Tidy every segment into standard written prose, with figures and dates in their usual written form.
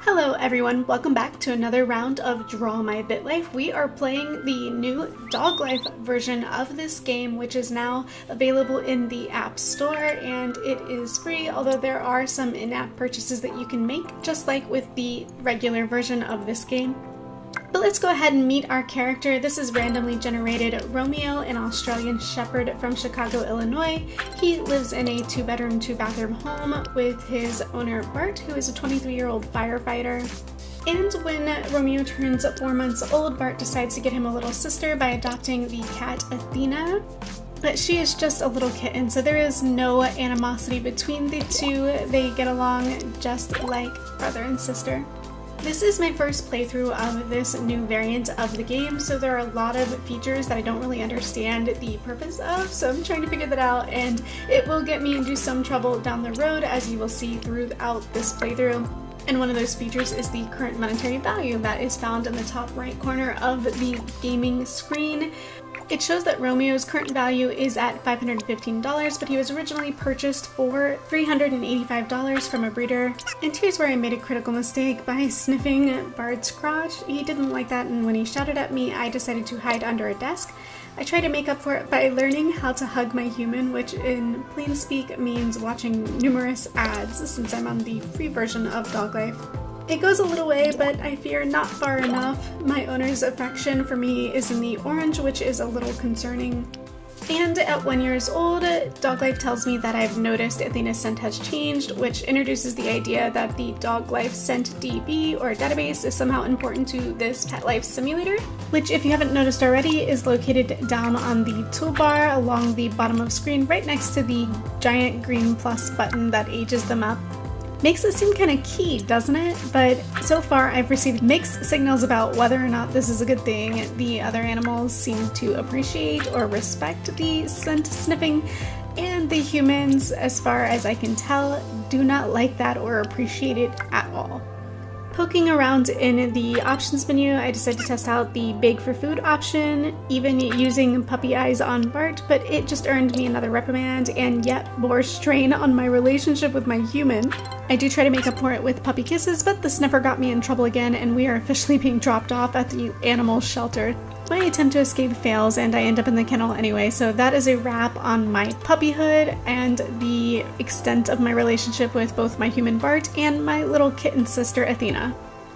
Hello everyone, welcome back to another round of Draw My BitLife. We are playing the new Dog Life version of this game, which is now available in the App Store, and it is free, although there are some in-app purchases that you can make, just like with the regular version of this game. But let's go ahead and meet our character. This is randomly generated Romeo, an Australian Shepherd from Chicago, Illinois. He lives in a 2-bedroom, 2-bathroom home with his owner Bart, who is a 23-year-old firefighter. And when Romeo turns 4 months old, Bart decides to get him a little sister by adopting the cat Athena. But she is just a little kitten, so there is no animosity between the two. They get along just like brother and sister. This is my first playthrough of this new variant of the game, so there are a lot of features that I don't really understand the purpose of, so I'm trying to figure that out, and it will get me into some trouble down the road, as you will see throughout this playthrough. And one of those features is the current monetary value that is found in the top right corner of the gaming screen. It shows that Romeo's current value is at $515, but he was originally purchased for $385 from a breeder. And here's where I made a critical mistake by sniffing Bart's crotch. He didn't like that, and when he shouted at me, I decided to hide under a desk. I tried to make up for it by learning how to hug my human, which in plain speak means watching numerous ads, since I'm on the free version of Dog Life. It goes a little way, but I fear not far enough. My owner's affection for me is in the orange, which is a little concerning. And at 1 year old, Dog Life tells me that I've noticed Athena's scent has changed, which introduces the idea that the Dog Life Scent DB or database is somehow important to this pet life simulator, which, if you haven't noticed already, is located down on the toolbar along the bottom of screen, right next to the giant green plus button that ages them up. Makes it seem kind of key, doesn't it? But so far I've received mixed signals about whether or not this is a good thing. The other animals seem to appreciate or respect the scent sniffing, and the humans, as far as I can tell, do not like that or appreciate it at all. Poking around in the options menu, I decided to test out the beg for food option, even using puppy eyes on Bart, but it just earned me another reprimand and yet more strain on my relationship with my human. I do try to make up for it with puppy kisses, but the sniffer got me in trouble again, and we are officially being dropped off at the animal shelter. My attempt to escape fails, and I end up in the kennel anyway, so that is a wrap on my puppyhood and the extent of my relationship with both my human Bart and my little kitten sister Athena.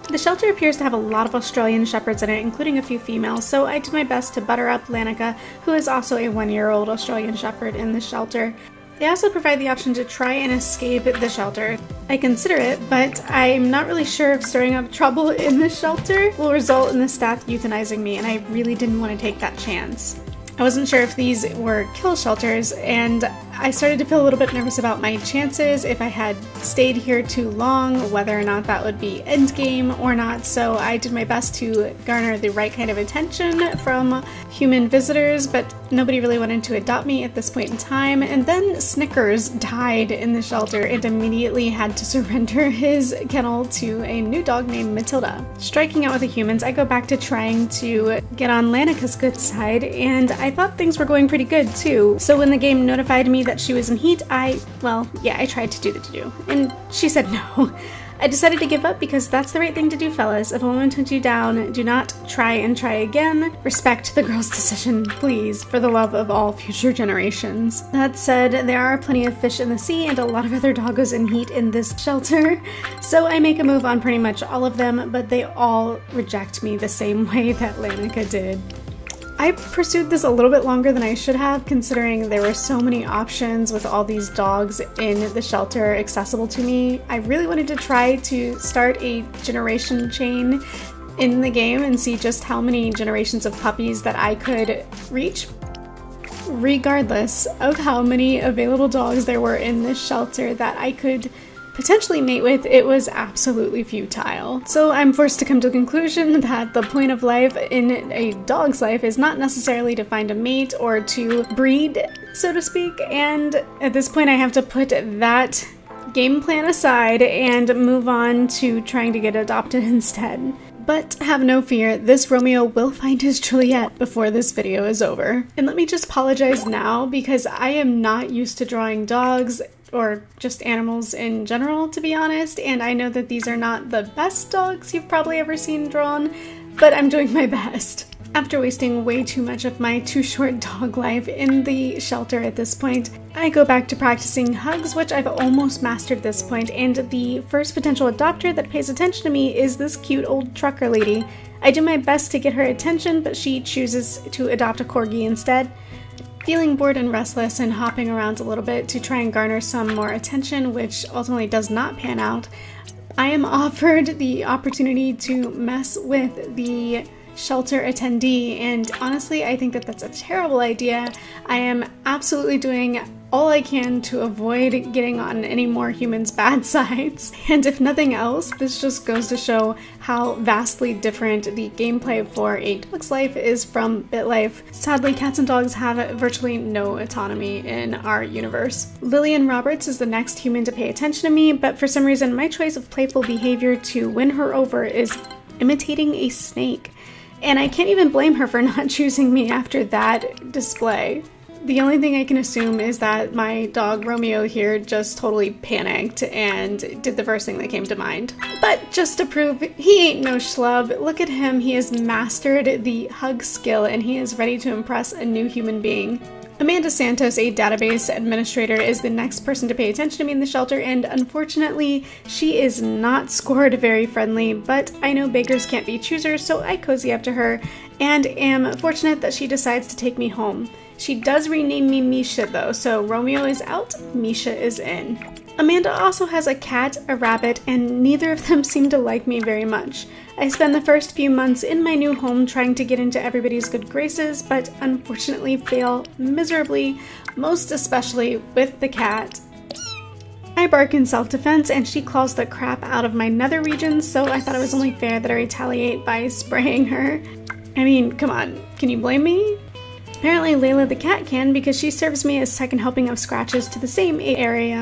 The shelter appears to have a lot of Australian Shepherds in it, including a few females, so I did my best to butter up Lanika, who is also a 1-year-old Australian Shepherd in the shelter. They also provide the option to try and escape the shelter. I consider it, but I'm not really sure if stirring up trouble in the shelter will result in the staff euthanizing me, and I really didn't want to take that chance. I wasn't sure if these were kill shelters, and I started to feel a little bit nervous about my chances if I had stayed here too long, whether or not that would be endgame or not, so I did my best to garner the right kind of attention from human visitors, but nobody really wanted to adopt me at this point in time. And then Snickers died in the shelter and immediately had to surrender his kennel to a new dog named Matilda. Striking out with the humans, I go back to trying to get on Lanika's good side, and I thought things were going pretty good too. So when the game notified me that she was in heat, I tried to do the to-do, and she said no. I decided to give up because that's the right thing to do, fellas. If a woman turns you down, do not try and try again. Respect the girl's decision, please, for the love of all future generations. That said, there are plenty of fish in the sea and a lot of other doggos in heat in this shelter, so I make a move on pretty much all of them, but they all reject me the same way that Lanika did. I pursued this a little bit longer than I should have, considering there were so many options with all these dogs in the shelter accessible to me. I really wanted to try to start a generation chain in the game and see just how many generations of puppies that I could reach. Regardless of how many available dogs there were in this shelter that I could potentially mate with, it was absolutely futile. So I'm forced to come to the conclusion that the point of life in a dog's life is not necessarily to find a mate or to breed, so to speak, and at this point I have to put that game plan aside and move on to trying to get adopted instead. But have no fear, this Romeo will find his Juliet before this video is over. And let me just apologize now because I am not used to drawing dogs or just animals in general, to be honest, and I know that these are not the best dogs you've probably ever seen drawn, but I'm doing my best. After wasting way too much of my too short dog life in the shelter at this point, I go back to practicing hugs, which I've almost mastered at this point, and the first potential adopter that pays attention to me is this cute old trucker lady. I do my best to get her attention, but she chooses to adopt a corgi instead. Feeling bored and restless and hopping around a little bit to try and garner some more attention, which ultimately does not pan out, I am offered the opportunity to mess with the shelter attendee, and honestly I think that that's a terrible idea. I am absolutely doing all I can to avoid getting on any more humans' bad sides, and if nothing else, this just goes to show how vastly different the gameplay for A Dog's Life is from BitLife. Sadly, cats and dogs have virtually no autonomy in our universe. Lillian Roberts is the next human to pay attention to me, but for some reason my choice of playful behavior to win her over is imitating a snake. And I can't even blame her for not choosing me after that display. The only thing I can assume is that my dog Romeo here just totally panicked and did the first thing that came to mind. But just to prove he ain't no schlub, look at him, he has mastered the hug skill and he is ready to impress a new human being. Amanda Santos, a database administrator, is the next person to pay attention to me in the shelter, and unfortunately, she is not scored very friendly, but I know beggars can't be choosers, so I cozy up to her, and am fortunate that she decides to take me home. She does rename me Misha though, so Romeo is out, Misha is in. Amanda also has a cat, a rabbit, and neither of them seem to like me very much. I spend the first few months in my new home trying to get into everybody's good graces, but unfortunately fail miserably, most especially with the cat. I bark in self-defense and she claws the crap out of my nether regions, so I thought it was only fair that I retaliate by spraying her. I mean, come on, can you blame me? Apparently Layla the cat can, because she serves me a second helping of scratches to the same area.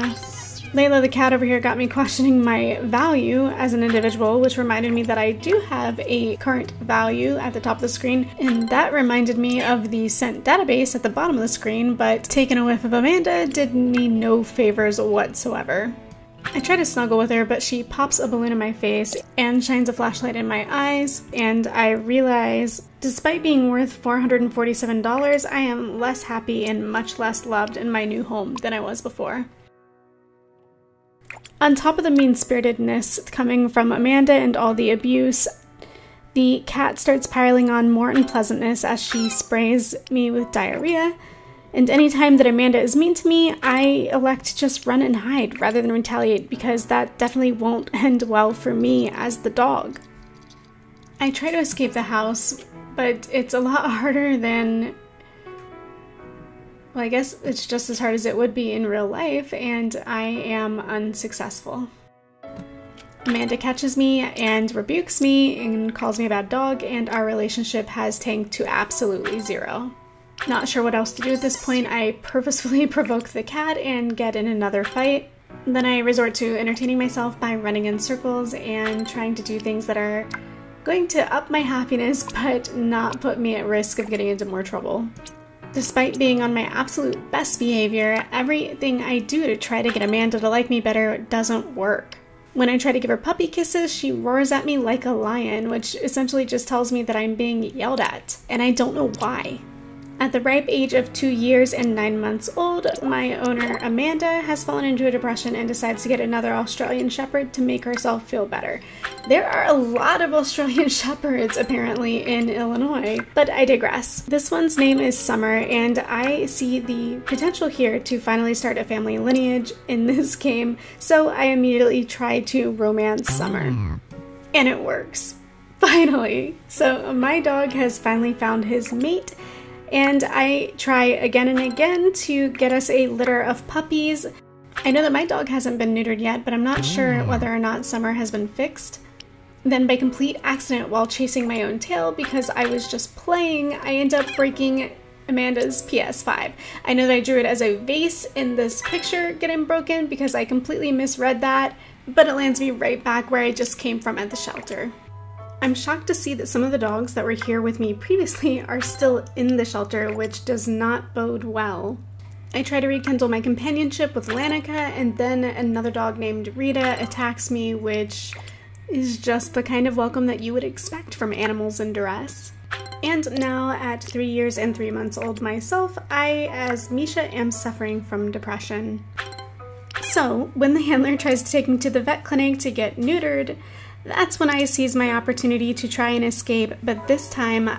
Layla the cat over here got me questioning my value as an individual, which reminded me that I do have a current value at the top of the screen, and that reminded me of the sent database at the bottom of the screen, but taking a whiff of Amanda did me no favors whatsoever. I try to snuggle with her, but she pops a balloon in my face and shines a flashlight in my eyes, and I realize, despite being worth $447, I am less happy and much less loved in my new home than I was before. On top of the mean-spiritedness coming from Amanda and all the abuse, the cat starts piling on more unpleasantness as she sprays me with diarrhea, and anytime that Amanda is mean to me, I elect to just run and hide rather than retaliate, because that definitely won't end well for me as the dog. I try to escape the house, but it's a lot harder than... well, I guess it's just as hard as it would be in real life, and I am unsuccessful. Amanda catches me and rebukes me and calls me a bad dog, and our relationship has tanked to absolutely zero. Not sure what else to do at this point, I purposefully provoke the cat and get in another fight. Then I resort to entertaining myself by running in circles and trying to do things that are going to up my happiness but not put me at risk of getting into more trouble. Despite being on my absolute best behavior, everything I do to try to get Amanda to like me better doesn't work. When I try to give her puppy kisses, she roars at me like a lion, which essentially just tells me that I'm being yelled at, and I don't know why. At the ripe age of 2 years and 9 months old, my owner Amanda has fallen into a depression and decides to get another Australian Shepherd to make herself feel better. There are a lot of Australian Shepherds apparently in Illinois, but I digress. This one's name is Summer, and I see the potential here to finally start a family lineage in this game, so I immediately try to romance Summer. And it works. Finally! So my dog has finally found his mate, and I try again and again to get us a litter of puppies. I know that my dog hasn't been neutered yet, but I'm not sure whether or not Summer has been fixed. Then by complete accident while chasing my own tail, because I was just playing, I end up breaking Amanda's PS5. I know that I drew it as a vase in this picture getting broken because I completely misread that, but it lands me right back where I just came from at the shelter. I'm shocked to see that some of the dogs that were here with me previously are still in the shelter, which does not bode well. I try to rekindle my companionship with Lanika, and then another dog named Rita attacks me, which is just the kind of welcome that you would expect from animals in duress. And now, at 3 years and 3 months old myself, I, as Misha, am suffering from depression. So, when the handler tries to take me to the vet clinic to get neutered, that's when I seize my opportunity to try and escape, but this time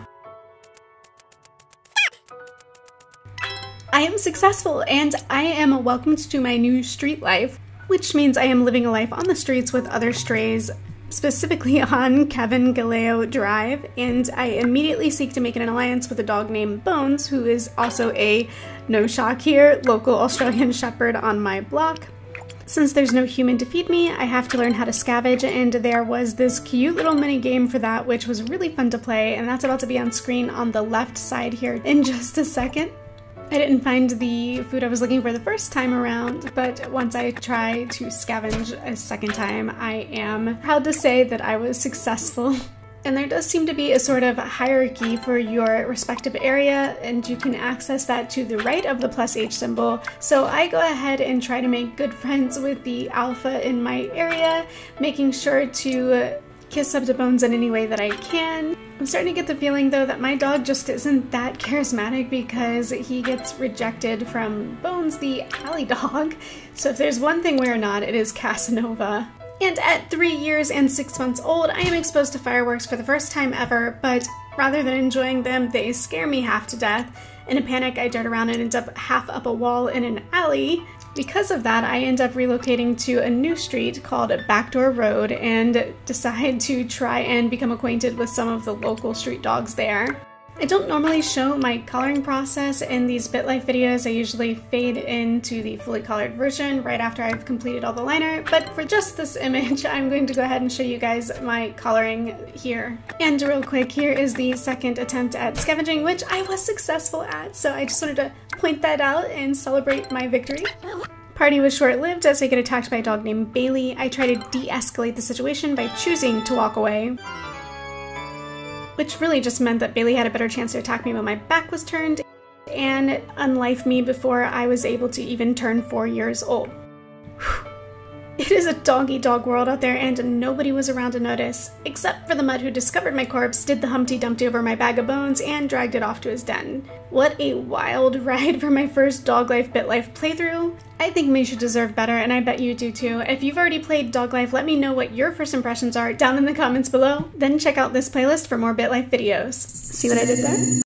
I am successful, and I am welcomed to my new street life, which means I am living a life on the streets with other strays, specifically on Kevin Galeo Drive, and I immediately seek to make an alliance with a dog named Bones, who is also a, no shock here, local Australian Shepherd on my block. Since there's no human to feed me, I have to learn how to scavenge, and there was this cute little mini game for that, which was really fun to play, and that's about to be on screen on the left side here in just a second. I didn't find the food I was looking for the first time around, but once I try to scavenge a second time, I am proud to say that I was successful. And there does seem to be a sort of hierarchy for your respective area, and you can access that to the right of the +H symbol. So I go ahead and try to make good friends with the alpha in my area, making sure to kiss up to Bones in any way that I can. I'm starting to get the feeling though that my dog just isn't that charismatic because he gets rejected from Bones, the alley dog. So if there's one thing we're not, it is Casanova. And at 3 years and 6 months old, I am exposed to fireworks for the first time ever, but rather than enjoying them, they scare me half to death. In a panic, I dart around and end up half up a wall in an alley. Because of that, I end up relocating to a new street called Backdoor Road and decide to try and become acquainted with some of the local street dogs there. I don't normally show my coloring process in these BitLife videos. I usually fade into the fully colored version right after I've completed all the liner, but for just this image, I'm going to go ahead and show you guys my coloring here. And real quick, here is the second attempt at scavenging, which I was successful at, so I just wanted to point that out and celebrate my victory. Party was short-lived as I get attacked by a dog named Bailey. I try to de-escalate the situation by choosing to walk away, which really just meant that Bailey had a better chance to attack me when my back was turned and unlife me before I was able to even turn 4 years old. It is a dog-eat-dog world out there, and nobody was around to notice, except for the mutt who discovered my corpse, did the Humpty Dumpty over my bag of bones, and dragged it off to his den. What a wild ride for my first Dog Life BitLife playthrough. I think Misha deserved better, and I bet you do too. If you've already played Dog Life, let me know what your first impressions are down in the comments below. Then check out this playlist for more BitLife videos. See what I did there?